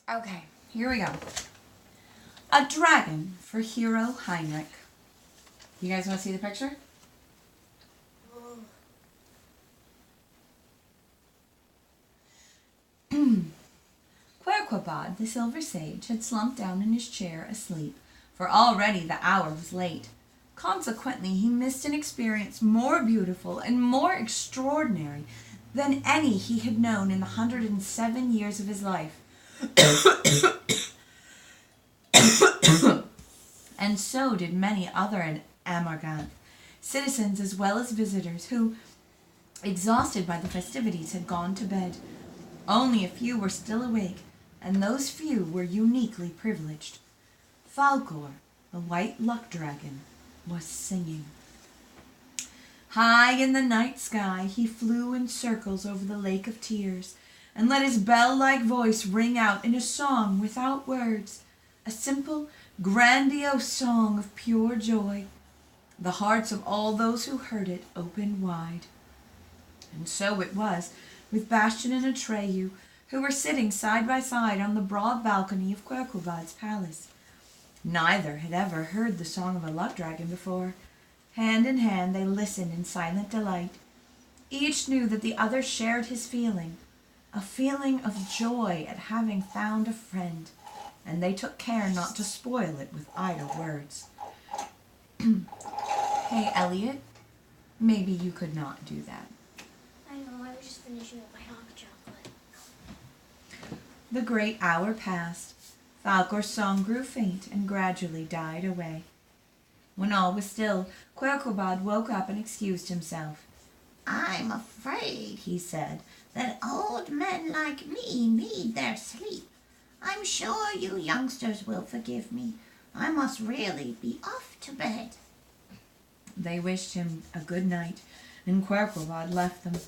Okay, here we go. A dragon for hero Hynreck. You guys want to see the picture? Querquabad, the silver sage, had slumped down in his chair asleep, for already the hour was late. Consequently, he missed an experience more beautiful and more extraordinary than any he had known in the 107 years of his life. And so did many other Amarganth, citizens as well as visitors, who, exhausted by the festivities, had gone to bed. Only a few were still awake, and those few were uniquely privileged. Falkor, the white luck dragon, was singing. High in the night sky he flew in circles over the lake of tears, and let his bell-like voice ring out in a song without words, a simple, grandiose song of pure joy. The hearts of all those who heard it opened wide. And so it was with Bastian and Atreyu, who were sitting side by side on the broad balcony of Querquabad's palace. Neither had ever heard the song of a luck dragon before. Hand in hand they listened in silent delight. Each knew that the other shared his feeling, a feeling of joy at having found a friend, and they took care not to spoil it with idle words. Hey, Elliot, maybe you could not do that. I know, I was just finishing up my hot chocolate. The great hour passed. Falkor's song grew faint and gradually died away. When all was still, Querquabad woke up and excused himself. I'm afraid, he said, that old men like me need their sleep. I'm sure you youngsters will forgive me. I must really be off to bed. They wished him a good night, and Querquabad left them.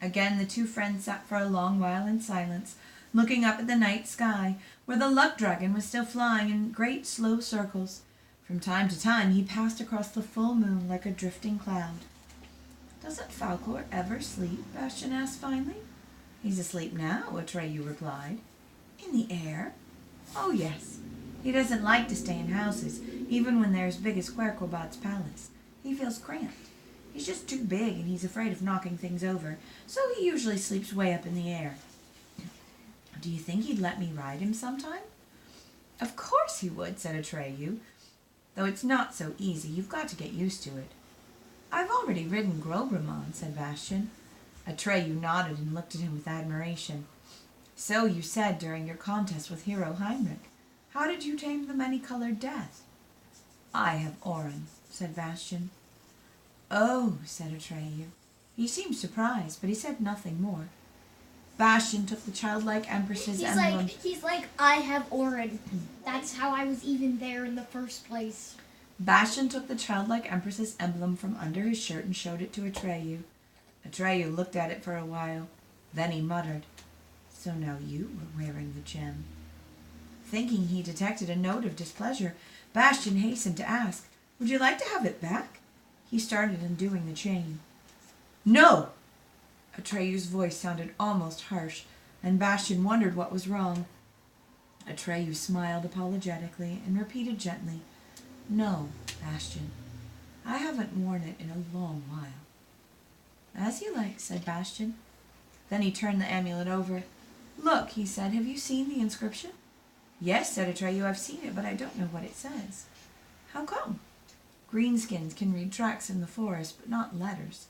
Again the two friends sat for a long while in silence, looking up at the night sky, where the luck dragon was still flying in great slow circles. From time to time he passed across the full moon like a drifting cloud. Doesn't Falkor ever sleep? Bastian asked finally. He's asleep now, Atreyu replied. In the air? Oh, yes. He doesn't like to stay in houses, even when they're as big as Querquabad's palace. He feels cramped. He's just too big, and he's afraid of knocking things over, so he usually sleeps way up in the air. Do you think he'd let me ride him sometime? Of course he would, said Atreyu. Though it's not so easy. You've got to get used to it. I've already ridden Grobramon, said Bastian. Atreyu nodded and looked at him with admiration. So you said during your contest with hero Hynreck. How did you tame the many-colored death? I have Oren, said Bastian. Oh, said Atreyu. He seemed surprised, but he said nothing more. Bastian took the childlike Empress's emblem. He's like, I have Oren. That's how I was even there in the first place. Bastian took the childlike Empress's emblem from under his shirt and showed it to Atreyu. Atreyu looked at it for a while. Then he muttered, So now you were wearing the gem. Thinking he detected a note of displeasure, Bastian hastened to ask, Would you like to have it back? He started undoing the chain. No! Atreyu's voice sounded almost harsh, and Bastian wondered what was wrong. Atreyu smiled apologetically and repeated gently, No, Bastian. I haven't worn it in a long while. As you like, said Bastian. Then he turned the amulet over. Look, he said, have you seen the inscription? Yes, said Atreyu, I've seen it, but I don't know what it says. How come? Greenskins can read tracks in the forest, but not letters.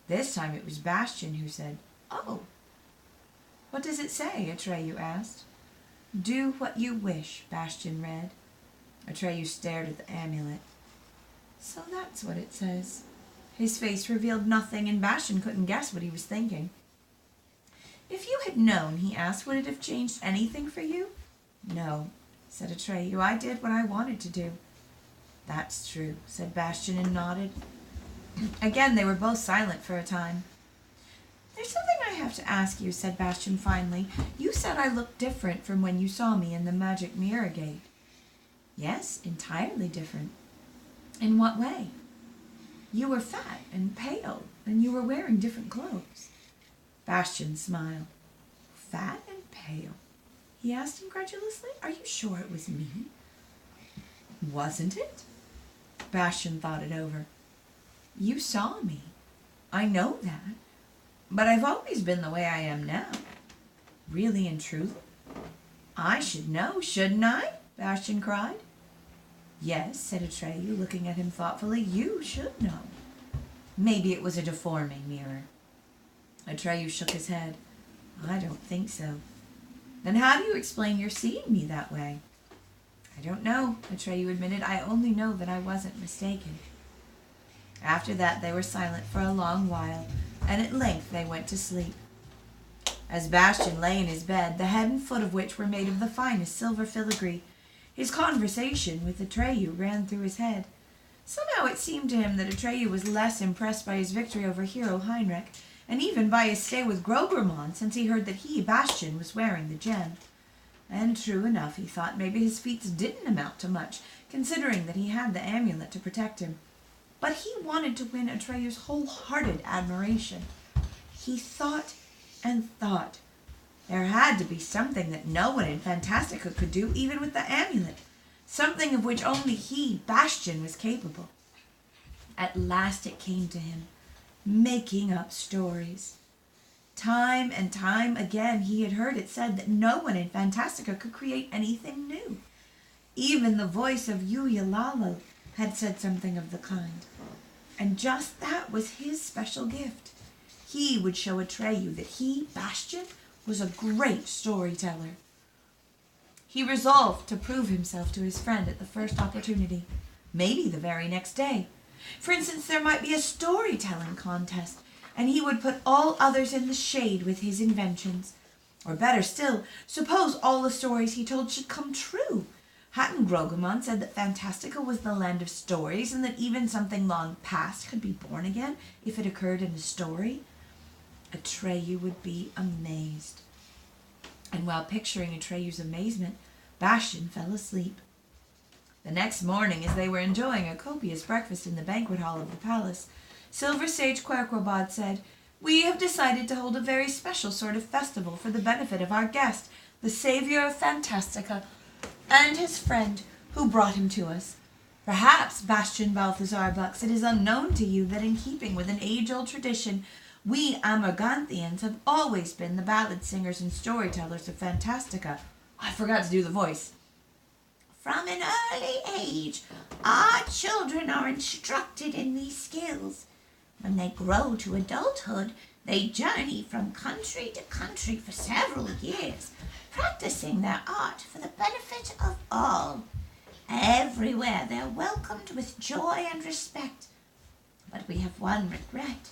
This time it was Bastian who said, Oh. What does it say? Atreyu asked. Do what you wish, Bastian read. Atreyu stared at the amulet. So that's what it says. His face revealed nothing, and Bastian couldn't guess what he was thinking. If you had known, he asked, would it have changed anything for you? No, said Atreyu. I did what I wanted to do. That's true, said Bastian and nodded. Again they were both silent for a time. There's something I have to ask you, said Bastian finally. You said I looked different from when you saw me in the magic mirror gate. Yes, entirely different. In what way? You were fat and pale, and you were wearing different clothes. Bastian smiled. Fat and pale. he asked incredulously. "Are you sure it was me?" "Wasn't it?" Bastian thought it over. "You saw me. I know that. But I've always been the way I am now." "Really and truly?" "I should know, shouldn't I?" Bastian cried. "Yes," said Atreyu, looking at him thoughtfully. "You should know. Maybe it was a deforming mirror." Atreyu shook his head. "I don't think so." "Then how do you explain your seeing me that way?" "I don't know," Atreyu admitted. "I only know that I wasn't mistaken." After that they were silent for a long while, and at length they went to sleep. As Bastian lay in his bed, the head and foot of which were made of the finest silver filigree, his conversation with Atreyu ran through his head. Somehow it seemed to him that Atreyu was less impressed by his victory over hero Hynreck, and even by his stay with Grogramon, since he heard that he, Bastian, was wearing the gem. And true enough, he thought, maybe his feats didn't amount to much, considering that he had the amulet to protect him. But he wanted to win Atreyu's wholehearted admiration. He thought and thought. There had to be something that no one in Fantastica could do, even with the amulet. Something of which only he, Bastian, was capable. At last it came to him, making up stories. Time and time again he had heard it said that no one in Fantastica could create anything new. Even the voice of Yuya had said something of the kind. And just that was his special gift. He would show Atreyu that he, Bastian, was a great storyteller. He resolved to prove himself to his friend at the first opportunity, maybe the very next day. For instance, there might be a storytelling contest, and he would put all others in the shade with his inventions. Or better still, suppose all the stories he told should come true. Hadn't Grogramon said that Fantastica was the land of stories, and that even something long past could be born again if it occurred in a story? Atreyu would be amazed. And while picturing Atreyu's amazement, Bastian fell asleep. The next morning, as they were enjoying a copious breakfast in the banquet hall of the palace, Silver Sage Querquabad said, "We have decided to hold a very special sort of festival for the benefit of our guest, the savior of Fantastica, and his friend who brought him to us. Perhaps, Bastian Balthazar Bux, it is unknown to you that in keeping with an age-old tradition, we Amarganthians have always been the ballad singers and storytellers of Fantastica." I forgot to do the voice. "From an early age, our children are instructed in these skills. When they grow to adulthood, they journey from country to country for several years, practicing their art for the benefit of all. Everywhere they're welcomed with joy and respect. But we have one regret.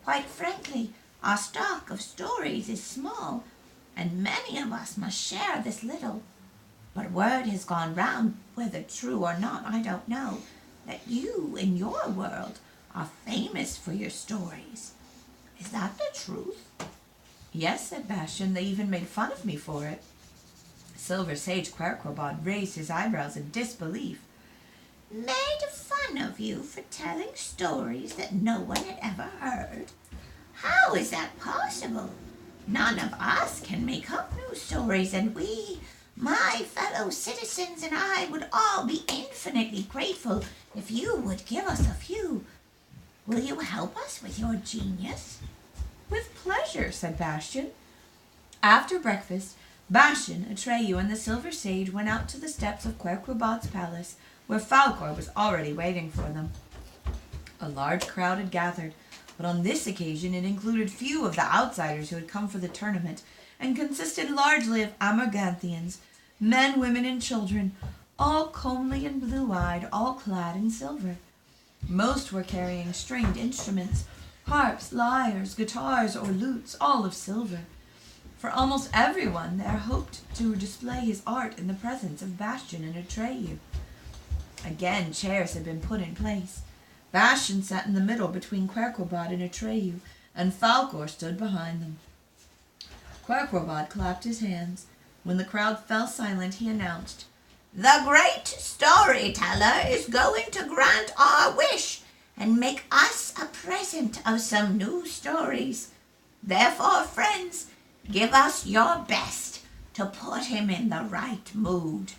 Quite frankly, our stock of stories is small, and many of us must share this little. But word has gone round, whether true or not, I don't know, that you, in your world, are famous for your stories. Is that the truth?" "Yes," said Bastian. "They even made fun of me for it." Silver Sage Querquabad raised his eyebrows in disbelief. "Made fun of you for telling stories that no one had ever heard? How is that possible? None of us can make up new stories, and we, my fellow citizens, and I would all be infinitely grateful if you would give us a few. Will you help us with your genius?" "With pleasure," said Bastian. After breakfast, Bastian, Atreyu, and the Silver Sage went out to the steps of Querquabad's palace, where Falcor was already waiting for them. A large crowd had gathered, but on this occasion it included few of the outsiders who had come for the tournament, and consisted largely of Amarganthians, men, women, and children, all comely and blue-eyed, all clad in silver. Most were carrying stringed instruments, harps, lyres, guitars, or lutes, all of silver. For almost everyone there hoped to display his art in the presence of Bastian and Atreyu. Again chairs had been put in place. Bastian sat in the middle between Querquabad and Atreyu, and Falcor stood behind them. Querquabad clapped his hands. When the crowd fell silent, he announced, "The great storyteller is going to grant our wish and make us a present of some new stories. Therefore, friends, give us your best. to put him in the right mood.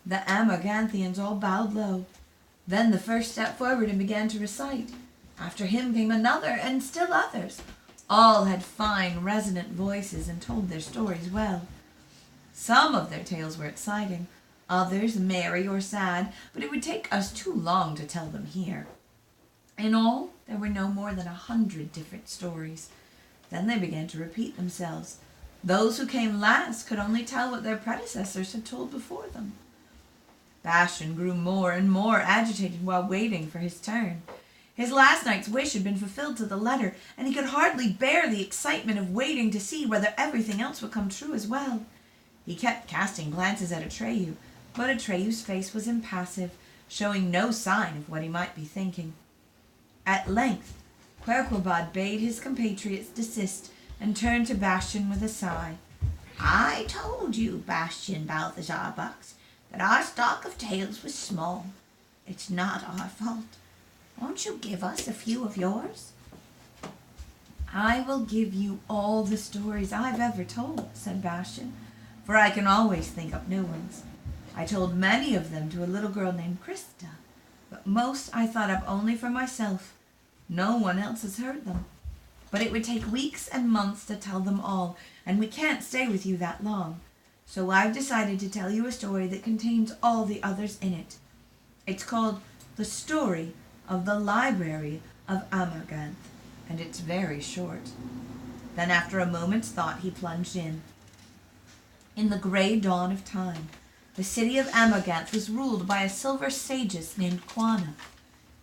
The Amaganthians all bowed low. Then the first stepped forward and began to recite. After him came another, and still others. All had fine, resonant voices and told their stories well. Some of their tales were exciting, others merry or sad, but it would take us too long to tell them here. In all, there were no more than 100 different stories. Then they began to repeat themselves. Those who came last could only tell what their predecessors had told before them. Bastian grew more and more agitated while waiting for his turn. His last night's wish had been fulfilled to the letter, and he could hardly bear the excitement of waiting to see whether everything else would come true as well. He kept casting glances at Atreyu, but Atreyu's face was impassive, showing no sign of what he might be thinking. At length, Querquabad bade his compatriots desist and turned to Bastian with a sigh. I told you, Bastian Balthazar Bucks, that our stock of tales was small. It's not our fault. Won't you give us a few of yours? I will give you all the stories I've ever told, said Bastian, for I can always think up new ones. I told many of them to a little girl named Krista, but most I thought up only for myself. No one else has heard them. But it would take weeks and months to tell them all, and we can't stay with you that long. So I've decided to tell you a story that contains all the others in it. It's called The Story of the Library of Amarganth, and it's very short. Then after a moment's thought, he plunged in. In the grey dawn of time, the city of Amarganth was ruled by a silver sages named Quana.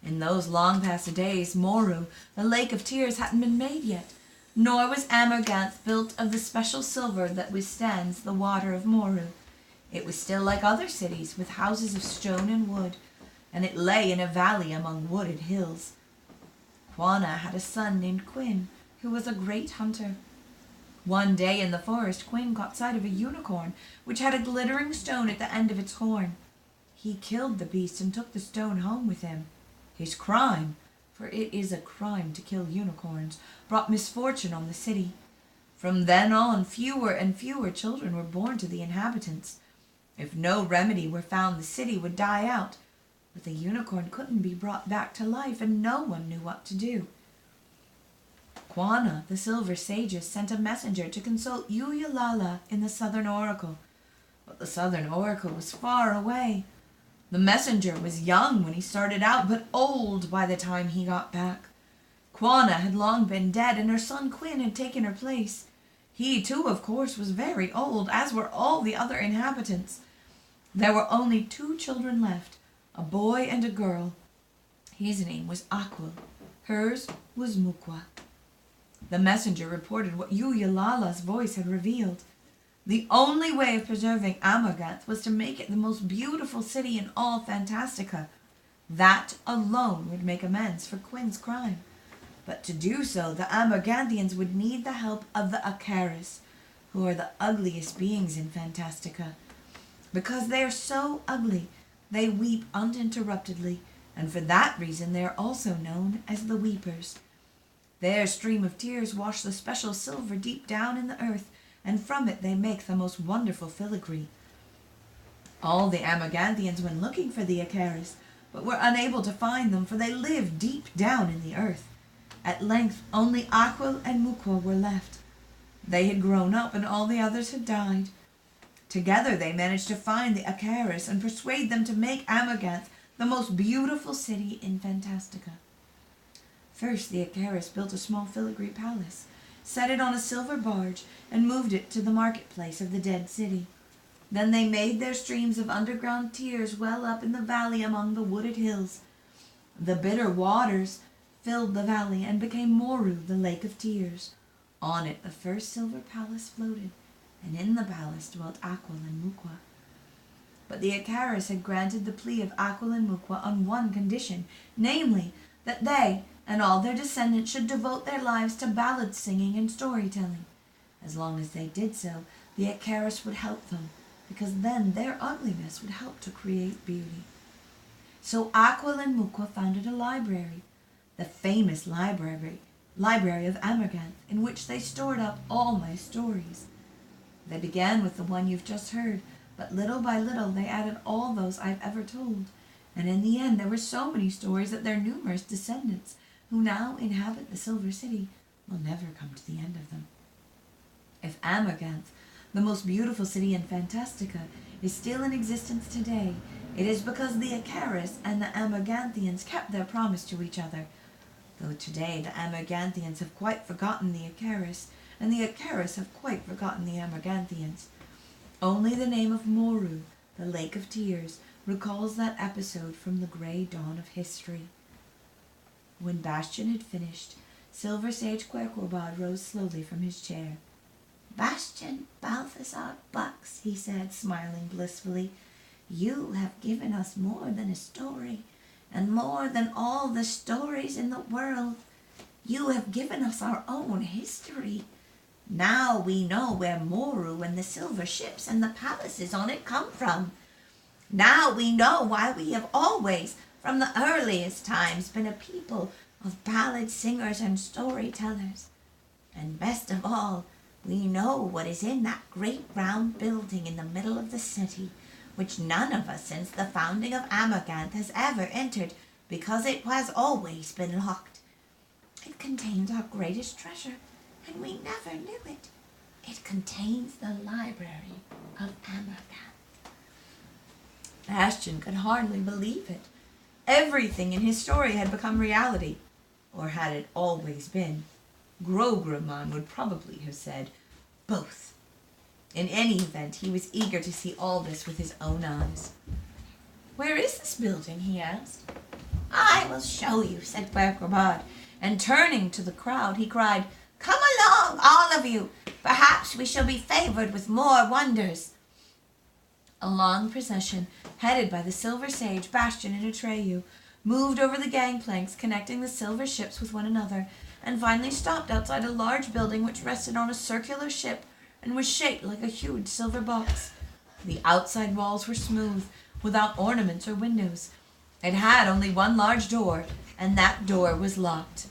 In those long past days, Moru, the Lake of Tears, hadn't been made yet, nor was Amarganth built of the special silver that withstands the water of Moru. It was still like other cities, with houses of stone and wood, and it lay in a valley among wooded hills. Quana had a son named Quinn, who was a great hunter. One day in the forest, Quinn caught sight of a unicorn, which had a glittering stone at the end of its horn. He killed the beast and took the stone home with him. His crime, for it is a crime to kill unicorns, brought misfortune on the city. From then on, fewer and fewer children were born to the inhabitants. If no remedy were found, the city would die out. But the unicorn couldn't be brought back to life, and no one knew what to do. Quana, the silver sages, sent a messenger to consult Uyalala in the southern oracle. But the southern oracle was far away. The messenger was young when he started out, but old by the time he got back. Quana had long been dead, and her son Quinn had taken her place. He, too, of course, was very old, as were all the other inhabitants. There were only 2 children left, a boy and a girl. His name was Aquil. Hers was Mukwa. The messenger reported what Uyalala's voice had revealed. The only way of preserving Amarganth was to make it the most beautiful city in all Fantastica. That alone would make amends for Quinn's crime. But to do so, the Amarganthians would need the help of the Acaris, who are the ugliest beings in Fantastica. Because they are so ugly, they weep uninterruptedly, and for that reason they are also known as the Weepers. Their stream of tears wash the special silver deep down in the earth, and from it they make the most wonderful filigree. All the Amarganthians went looking for the Acaris, but were unable to find them, for they lived deep down in the earth. At length only Aquil and Mukwa were left. They had grown up, and all the others had died. Together they managed to find the Acaris and persuade them to make Amarganth the most beautiful city in Fantastica. First the Acaris built a small filigree palace, set it on a silver barge, and moved it to the marketplace of the dead city. Then they made their streams of underground tears well up in the valley among the wooded hills. The bitter waters filled the valley and became Moru, the Lake of Tears. On it the first silver palace floated, and in the palace dwelt Aquil and Mukwa. But the Acaris had granted the plea of Aquil and Mukwa on one condition, namely, that they and all their descendants should devote their lives to ballad singing and storytelling. As long as they did so, the Acaris would help them, because then their ugliness would help to create beauty. So Aquil and Mukwa founded a library, the famous library of Amarganth, in which they stored up all my stories. They began with the one you've just heard, but little by little they added all those I've ever told, and in the end there were so many stories that their numerous descendants, who now inhabit the Silver City, will never come to the end of them. If Amarganth, the most beautiful city in Fantastica, is still in existence today, it is because the Icarus and the Amarganthians kept their promise to each other, though today the Amarganthians have quite forgotten the Icarus, and the Icarus have quite forgotten the Amarganthians. Only the name of Moru, the Lake of Tears, recalls that episode from the grey dawn of history. When Bastion had finished, Silver Sage Querquabad rose slowly from his chair. Bastion Balthazar Bucks, he said, smiling blissfully, you have given us more than a story, and more than all the stories in the world. You have given us our own history. Now we know where Moru and the silver ships and the palaces on it come from. Now we know why we have always, from the earliest times, been a people of ballad singers and storytellers. And best of all, we know what is in that great round building in the middle of the city, which none of us since the founding of Amarganth has ever entered, because it has always been locked. It contains our greatest treasure, and we never knew it. It contains the library of Amarganth. Bastion could hardly believe it. Everything in his story had become reality, or had it always been? Grograman would probably have said both. In any event, he was eager to see all this with his own eyes. "Where is this building?" he asked. I will show you, said Querquabad, And turning to the crowd, he cried, come along, all of you. Perhaps we shall be favored with more wonders. A long procession, headed by the Silver Sage, Bastion, and Atreyu, moved over the gangplanks connecting the silver ships with one another, and finally stopped outside a large building which rested on a circular ship and was shaped like a huge silver box. The outside walls were smooth, without ornaments or windows. It had only one large door, and that door was locked.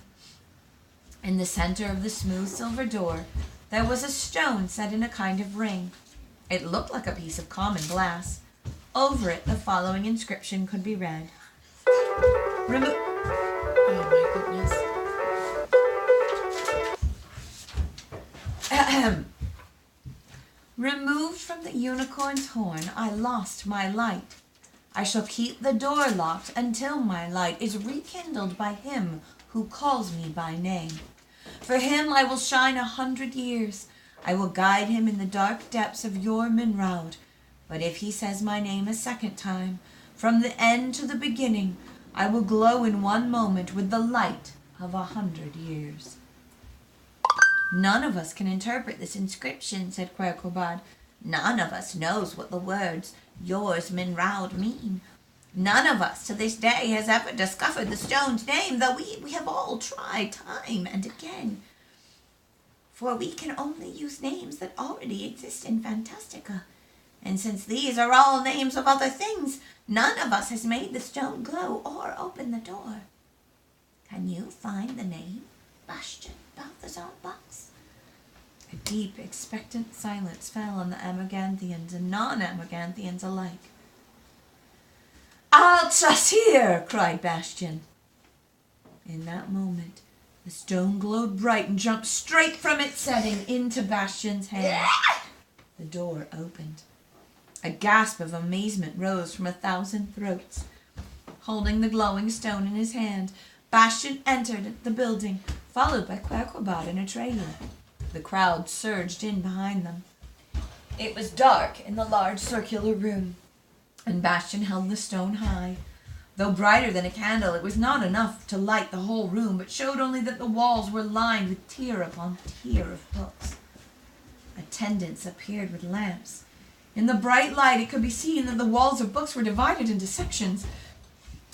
In the center of the smooth silver door, there was a stone set in a kind of ring. It looked like a piece of common glass. Over it, the following inscription could be read. Oh my goodness. Removed from the unicorn's horn, I lost my light. I shall keep the door locked until my light is rekindled by him who calls me by name. For him I will shine 100 years. I will guide him in the dark depths of your Minraud. But if he says my name a second time, from the end to the beginning, I will glow in one moment with the light of 100 years. None of us can interpret this inscription, said Querquabad. None of us knows what the words, yours Minraud, mean. None of us to this day has ever discovered the stone's name, though we have all tried time and again. For we can only use names that already exist in Fantastica. And since these are all names of other things, none of us has made the stone glow or opened the door. Can you find the name, Bastion Balthazar Bucks? A deep, expectant silence fell on the Amarganthians and non-Amarganthians alike. Altasir! Cried Bastion. In that moment, the stone glowed bright and jumped straight from its setting into Bastion's hand. The door opened. A gasp of amazement rose from 1,000 throats. Holding the glowing stone in his hand, Bastion entered the building, followed by Querquabad and Atreyu. The crowd surged in behind them. It was dark in the large circular room, and Bastion held the stone high. Though brighter than a candle, it was not enough to light the whole room, but showed only that the walls were lined with tier upon tier of books. Attendants appeared with lamps. In the bright light, it could be seen that the walls of books were divided into sections,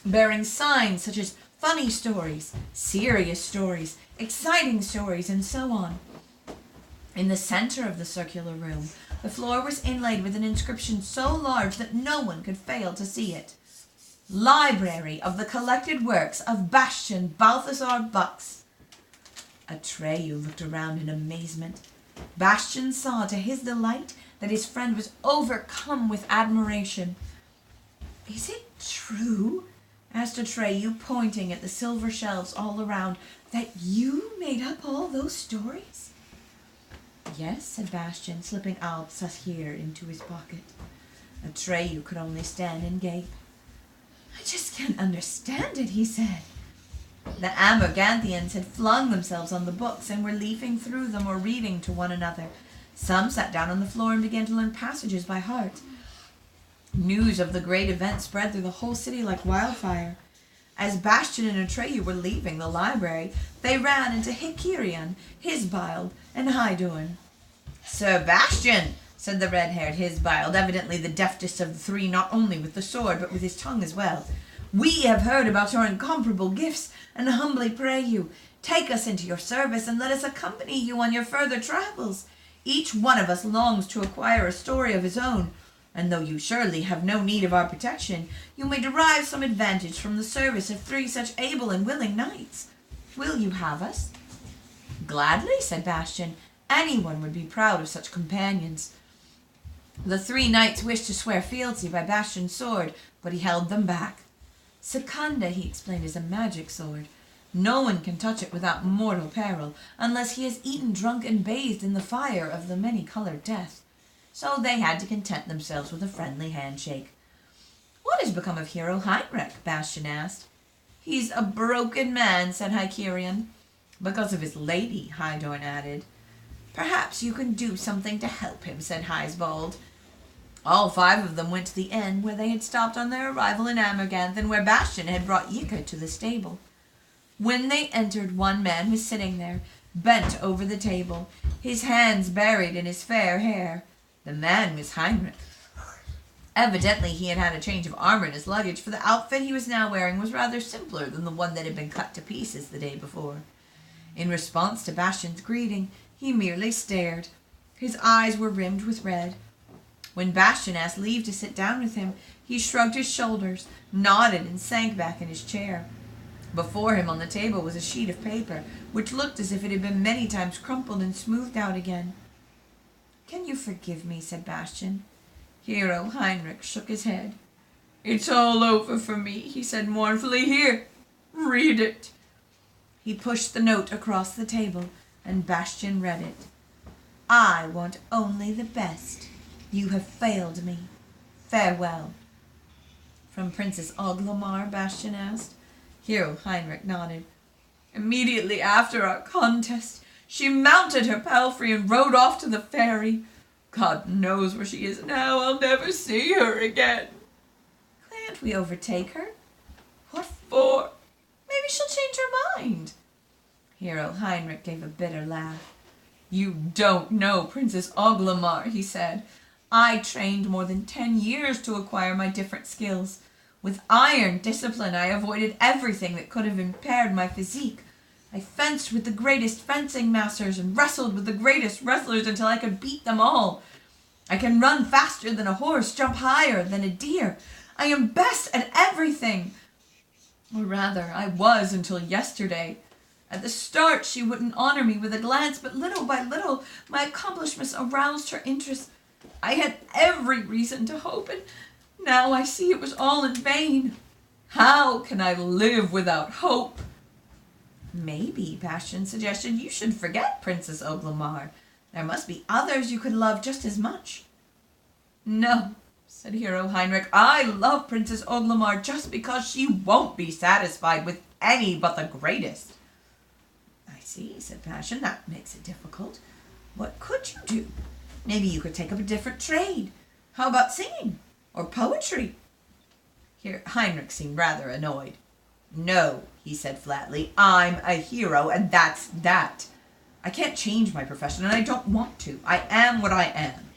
bearing signs such as funny stories, serious stories, exciting stories, and so on. In the center of the circular room, the floor was inlaid with an inscription so large that no one could fail to see it. Library of the collected works of Bastion Balthazar Bucks. Atreyu looked around in amazement. Bastian saw to his delight that his friend was overcome with admiration. "Is it true," asked Atreyu, pointing at the silver shelves all around, "that you made up all those stories?" "Yes," said Bastian, slipping Al-Sahir into his pocket. Atreyu could only stand and gape. "I just can't understand it," he said. The Amerganthians had flung themselves on the books and were leafing through them or reading to one another. Some sat down on the floor and began to learn passages by heart. News of the great event spread through the whole city like wildfire. As Bastian and Atreyu were leaving the library, they ran into Hykerion, Hisbild, and Hydorn. "Sir Bastian," said the red-haired Hisbild, evidently the deftest of the three, not only with the sword, but with his tongue as well, "we have heard about your incomparable gifts, and humbly pray you, take us into your service, and let us accompany you on your further travels. Each one of us longs to acquire a story of his own, and though you surely have no need of our protection, you may derive some advantage from the service of 3 such able and willing knights. Will you have us?" "Gladly," said Bastian. "Anyone would be proud of such companions." The 3 knights wished to swear fealty by Bastian's sword, but he held them back. Secunda, he explained, is a magic sword. No one can touch it without mortal peril, unless he has eaten, drunk, and bathed in the fire of the many-colored death. So they had to content themselves with a friendly handshake. "What has become of hero Hynreck?" Bastian asked. "He's a broken man," said Hykerion. "Because of his lady," Hydorn added. "Perhaps you can do something to help him," said Hisbald. All 5 of them went to the inn where they had stopped on their arrival in Amerganth, and where Bastian had brought Yika to the stable. When they entered, one man was sitting there, bent over the table, his hands buried in his fair hair. The man was Hynreck. Evidently he had had a change of armor in his luggage, for the outfit he was now wearing was rather simpler than the one that had been cut to pieces the day before. In response to Bastian's greeting, he merely stared. His eyes were rimmed with red. When Bastian asked leave to sit down with him, he shrugged his shoulders, nodded, and sank back in his chair. Before him on the table was a sheet of paper, which looked as if it had been many times crumpled and smoothed out again. "Can you forgive me?" said Bastian. Hero Hynreck shook his head. "It's all over for me," he said mournfully. "Here, read it." He pushed the note across the table, and Bastian read it. "I want only the best. You have failed me. Farewell." "From Princess Oglamar?" Bastian asked. Hero Hynreck nodded. "Immediately after our contest, she mounted her palfrey and rode off to the ferry. God knows where she is now. I'll never see her again." "Can't we overtake her?" "What for? Maybe she'll change her mind." Hero Hynreck gave a bitter laugh. "You don't know Princess Oglamar," he said. "I trained more than 10 years to acquire my different skills. With iron discipline, I avoided everything that could have impaired my physique. I fenced with the greatest fencing masters and wrestled with the greatest wrestlers until I could beat them all. I can run faster than a horse, jump higher than a deer. I am best at everything. Or rather, I was until yesterday. At the start, she wouldn't honor me with a glance, but little by little, my accomplishments aroused her interest. I had every reason to hope, and now I see it was all in vain. How can I live without hope?" "Maybe," Bastian suggested, "you should forget Princess Oglamar. There must be others you could love just as much." "No," said Hero Hynreck. "I love Princess Oglamar just because she won't be satisfied with any but the greatest." "I see," said Bastian. "That makes it difficult. What could you do? Maybe you could take up a different trade. How about singing? Or poetry?" Here Hynreck seemed rather annoyed. "No," he said flatly. "I'm a hero, and that's that. I can't change my profession, and I don't want to. I am what I am."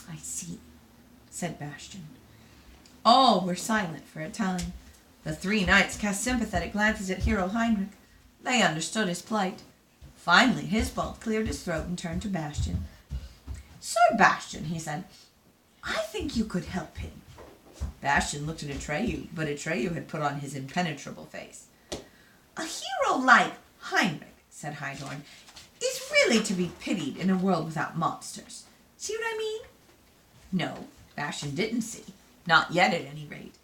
"I see," said Bastian. All were silent for a time. The 3 knights cast sympathetic glances at Hero Hynreck. They understood his plight. Finally, Hisbald cleared his throat and turned to Bastian. "Sir Bastian," he said, "I think you could help him." Bastian looked at Atreyu, but Atreyu had put on his impenetrable face. "A hero like Hynreck," said Hydorn, "is really to be pitied in a world without monsters. See what I mean? No, Bastion didn't see. Not yet, at any rate.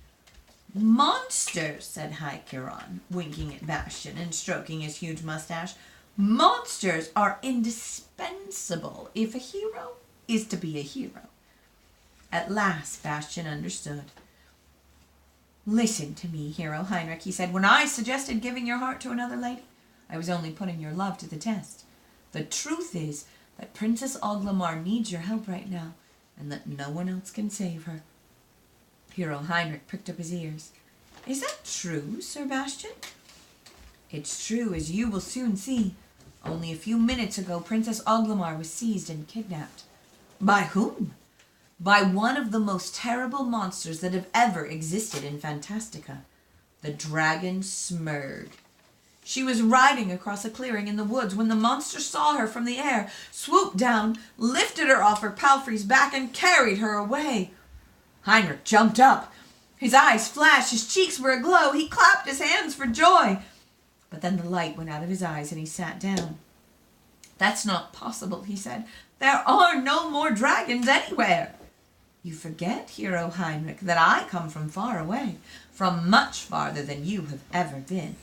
Monsters, said Hynreck, winking at Bastion and stroking his huge mustache. Monsters are indispensable if a hero is to be a hero. At last, Bastion understood. Listen to me, hero Hynreck, he said. When I suggested giving your heart to another lady, I was only putting your love to the test. The truth is that Princess Oglamar needs your help right now, and that no one else can save her. Hero Hynreck pricked up his ears. Is that true, Sir Bastion? It's true, as you will soon see. Only a few minutes ago, Princess Oglamar was seized and kidnapped. By whom? By one of the most terrible monsters that have ever existed in Fantastica, the dragon Smurg. She was riding across a clearing in the woods when the monster saw her from the air, swooped down, lifted her off her palfrey's back, and carried her away. Hynreck jumped up. His eyes flashed, his cheeks were aglow, he clapped his hands for joy. But then the light went out of his eyes and he sat down. That's not possible, he said. There are no more dragons anywhere. You forget, hero Hynreck, that I come from far away, from much farther than you have ever been.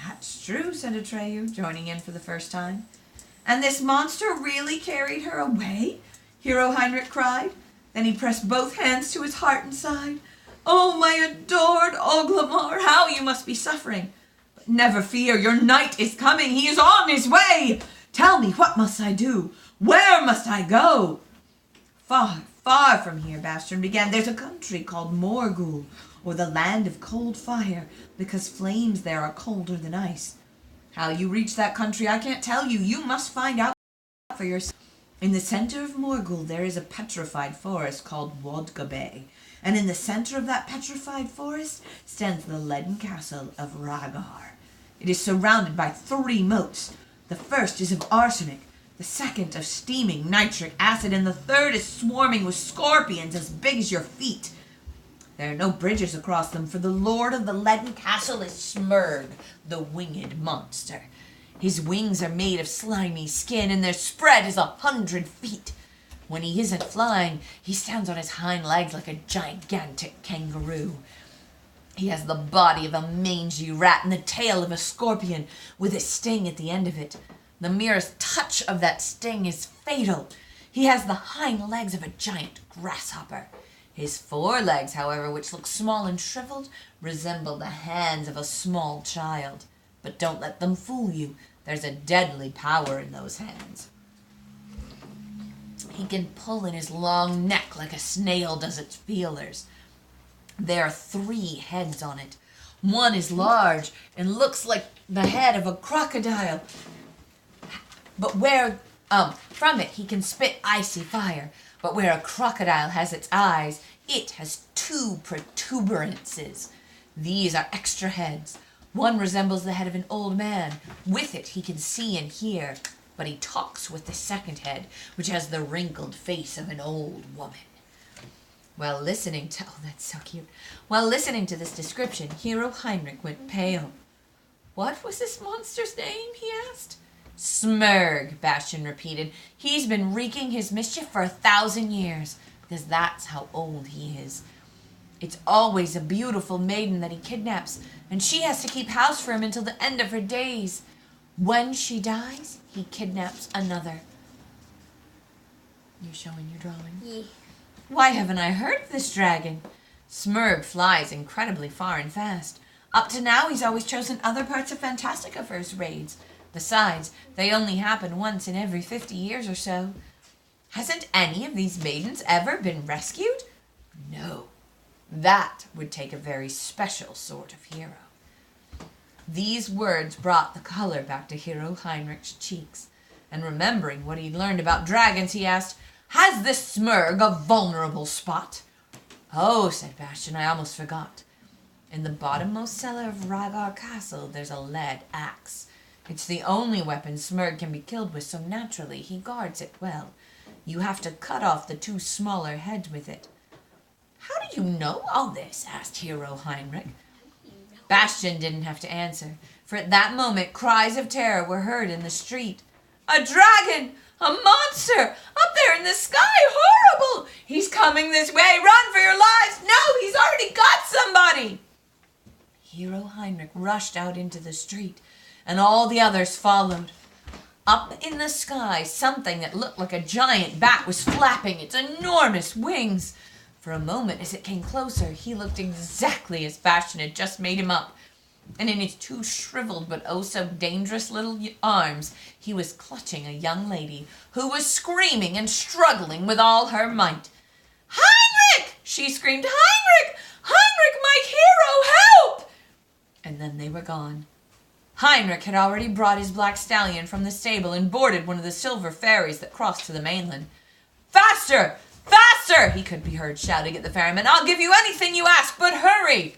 That's true, said Atreyu, joining in for the first time. And this monster really carried her away? Hero Hynreck cried. Then he pressed both hands to his heart and sighed. Oh, my adored Oglamar, how you must be suffering. But never fear, your knight is coming. He is on his way. Tell me, what must I do? Where must I go? Far, far from here, Bastion began, there's a country called Morgul, or the land of cold fire, because flames there are colder than ice. How you reach that country I can't tell you. You must find out for yourself. In the center of Morgul there is a petrified forest called Wodgabay, and in the center of that petrified forest stands the leaden castle of Rhaegar. It is surrounded by 3 moats. The first is of arsenic, the second of steaming nitric acid, and the third is swarming with scorpions as big as your feet. There are no bridges across them, for the lord of the leaden castle is Smurg, the winged monster. His wings are made of slimy skin, and their spread is 100 feet. When he isn't flying, he stands on his hind legs like a gigantic kangaroo. He has the body of a mangy rat and the tail of a scorpion, with a sting at the end of it. The merest touch of that sting is fatal. He has the hind legs of a giant grasshopper. His forelegs, however, which look small and shriveled, resemble the hands of a small child. But don't let them fool you. There's a deadly power in those hands. He can pull in his long neck like a snail does its feelers. There are 3 heads on it. One is large and looks like the head of a crocodile. But where, from it he can spit icy fire. But where a crocodile has its eyes, it has 2 protuberances. These are extra heads. One resembles the head of an old man. With it he can see and hear, but he talks with the second head, which has the wrinkled face of an old woman. While listening to, oh, that's so cute. While listening to this description, hero Hynreck went pale. What was this monster's name, he asked. Smurg, Bastion repeated. He's been wreaking his mischief for 1,000 years, because that's how old he is. It's always a beautiful maiden that he kidnaps, and she has to keep house for him until the end of her days. When she dies, he kidnaps another. You're showing your drawing? Yeah. Why haven't I heard of this dragon? Smurg flies incredibly far and fast. Up to now, he's always chosen other parts of Fantastica for his raids. Besides, they only happen once in every 50 years or so. Hasn't any of these maidens ever been rescued? No. That would take a very special sort of hero. These words brought the color back to hero Hynreck's cheeks, and remembering what he'd learned about dragons, he asked, Has this Smurg a vulnerable spot? Oh, said Bastion, I almost forgot. In the bottommost cellar of Rhaegar Castle, there's a lead axe. It's the only weapon Smurg can be killed with, so naturally he guards it well. You have to cut off the 2 smaller heads with it. How do you know all this? Asked hero Hynreck. Bastion didn't have to answer, for at that moment cries of terror were heard in the street. A dragon! A monster! Up there in the sky! Horrible! He's coming this way! Run for your lives! No, he's already got somebody! Hero Hynreck rushed out into the street, and all the others followed. Up in the sky, something that looked like a giant bat was flapping its enormous wings. For a moment, as it came closer, he looked exactly as Bastion had just made him up, and in his two shriveled but oh so dangerous little arms, he was clutching a young lady who was screaming and struggling with all her might. "Hynreck!" she screamed. "Hynreck! Hynreck, my hero, help!" And then they were gone. Hynreck had already brought his black stallion from the stable and boarded one of the silver ferries that crossed to the mainland. "Faster! Faster!" he could be heard shouting at the ferryman. "I'll give you anything you ask, but hurry!"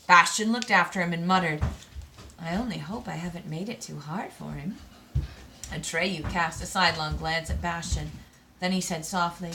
Bastion looked after him and muttered, "I only hope I haven't made it too hard for him." Atreyu cast a sidelong glance at Bastion. Then he said softly,